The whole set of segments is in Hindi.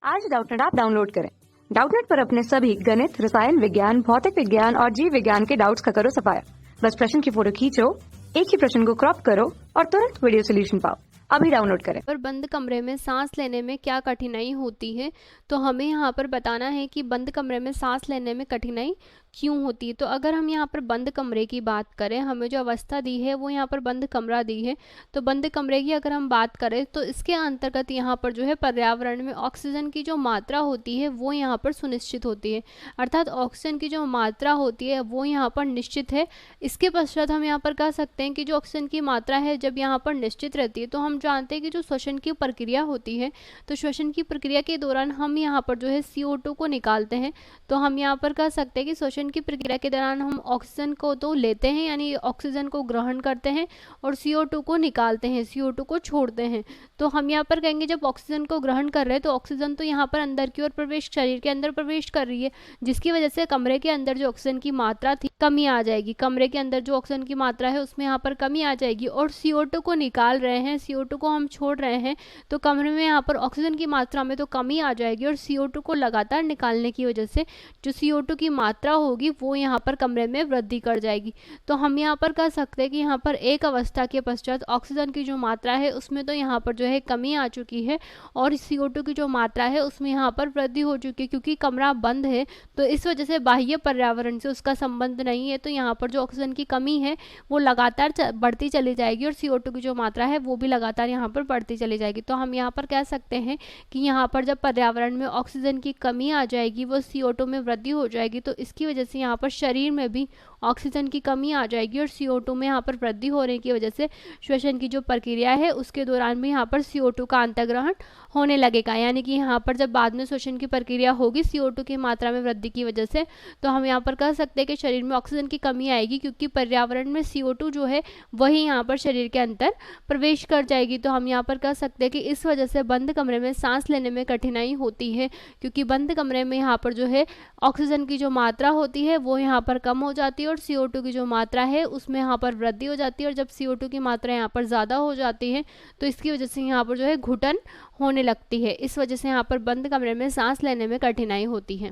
आज डाउटनेट ऐप डाउनलोड करें। डाउटनेट पर अपने सभी गणित, रसायन विज्ञान, भौतिक विज्ञान और जीव विज्ञान के डाउट्स का करो सफाया। बस प्रश्न की फोटो खींचो, एक ही प्रश्न को क्रॉप करो और तुरंत वीडियो सोल्यूशन पाओ। अभी डाउनलोड करें। पर बंद कमरे में सांस लेने में क्या कठिनाई होती है, तो हमें यहाँ पर बताना है कि बंद कमरे में सांस लेने में कठिनाई क्यों होती है। तो अगर हम यहाँ पर बंद कमरे की बात करें, हमें जो अवस्था दी है वो यहाँ पर बंद कमरा दी है। तो बंद कमरे की अगर हम बात करें तो इसके अंतर्गत यहाँ पर जो है पर्यावरण में ऑक्सीजन की जो मात्रा होती है वो यहाँ पर सुनिश्चित होती है, अर्थात ऑक्सीजन की जो मात्रा होती है वो यहाँ पर निश्चित है। इसके पश्चात हम यहाँ पर कह सकते हैं कि जो ऑक्सीजन की मात्रा है जब यहाँ पर निश्चित रहती है तो हम जानते हैं कि जो श्वसन की प्रक्रिया होती है, तो श्वसन की प्रक्रिया के दौरान हम यहाँ पर जो है CO2 को निकालते हैं। तो हम यहाँ पर कह सकते हैं कि श्वसन की प्रक्रिया के दौरान हम ऑक्सीजन को तो लेते हैं, यानी ऑक्सीजन को ग्रहण करते हैं और CO2 को निकालते हैं, CO2 को छोड़ते हैं। तो हम यहाँ पर कहेंगे जब ऑक्सीजन को ग्रहण कर रहे हैं तो ऑक्सीजन तो यहाँ पर अंदर की ओर प्रवेश, शरीर के अंदर प्रवेश कर रही है, जिसकी वजह से कमरे के अंदर जो ऑक्सीजन की मात्रा थी कमी आ जाएगी। कमरे के अंदर जो ऑक्सीजन की मात्रा है उसमें यहाँ पर कमी आ जाएगी और CO2 को निकाल रहे हैं, CO2 को हम छोड़ रहे हैं, तो कमरे में यहाँ पर ऑक्सीजन की मात्रा में तो कमी आ जाएगी और CO2 को लगातार निकालने की वजह से जो CO2 की मात्रा होगी वो यहाँ पर कमरे में वृद्धि कर जाएगी। तो हम यहाँ पर कह सकते हैं कि यहाँ पर एक अवस्था के पश्चात ऑक्सीजन की जो मात्रा है उसमें तो यहाँ पर जो है कमी आ चुकी है और CO2 की जो मात्रा है उसमें यहाँ पर वृद्धि हो चुकी है, क्योंकि कमरा बंद है तो इस वजह से बाह्य पर्यावरण से उसका संबंध नहीं है। तो यहाँ पर जो ऑक्सीजन की कमी है वो लगातार बढ़ती चली जाएगी और CO2 की जो मात्रा है वो भी लगातार यहाँ पर बढ़ती चली जाएगी। तो हम यहाँ पर कह सकते हैं कि यहाँ पर जब पर्यावरण में ऑक्सीजन की कमी आ जाएगी, वो CO2 में वृद्धि हो जाएगी, तो इसकी वजह से यहाँ पर शरीर में भी ऑक्सीजन की कमी आ जाएगी और CO2 में यहाँ पर वृद्धि होने की वजह से श्वसन की जो प्रक्रिया है उसके दौरान भी यहाँ पर CO2 का अंतर्ग्रहण होने लगेगा। यानी कि यहाँ पर जब बाद में श्वसन की प्रक्रिया होगी CO2 की मात्रा में वृद्धि की वजह से, तो हम यहाँ पर कह सकते हैं कि शरीर में ऑक्सीजन की कमी आएगी, क्योंकि पर्यावरण में CO2 जो है वही यहाँ पर शरीर के अंदर प्रवेश कर जाएगी। तो हम यहाँ पर कह सकते हैं कि इस वजह से बंद कमरे में सांस लेने में कठिनाई होती है, क्योंकि बंद कमरे में यहाँ पर जो है ऑक्सीजन की जो मात्रा होती है वो यहाँ पर कम हो जाती है और CO2 की जो मात्रा है उसमें यहाँ पर वृद्धि हो जाती है। और जब CO2 की मात्रा यहाँ पर ज़्यादा हो जाती है तो इसकी वजह से यहाँ पर जो है घुटन होने लगती है। इस वजह से यहाँ पर बंद कमरे में सांस लेने में कठिनाई होती है।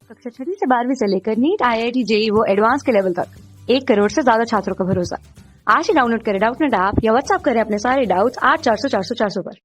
कक्षा 6 से 12वीं से लेकर नीट, IIT, JEE वो एडवांस के लेवल तक 1 करोड़ से ज्यादा छात्रों का भरोसा। आज ही डाउनलोड करें डाउटनेट ऐप या व्हाट्सएप करें अपने सारे डाउट्स 8400 400 400 पर।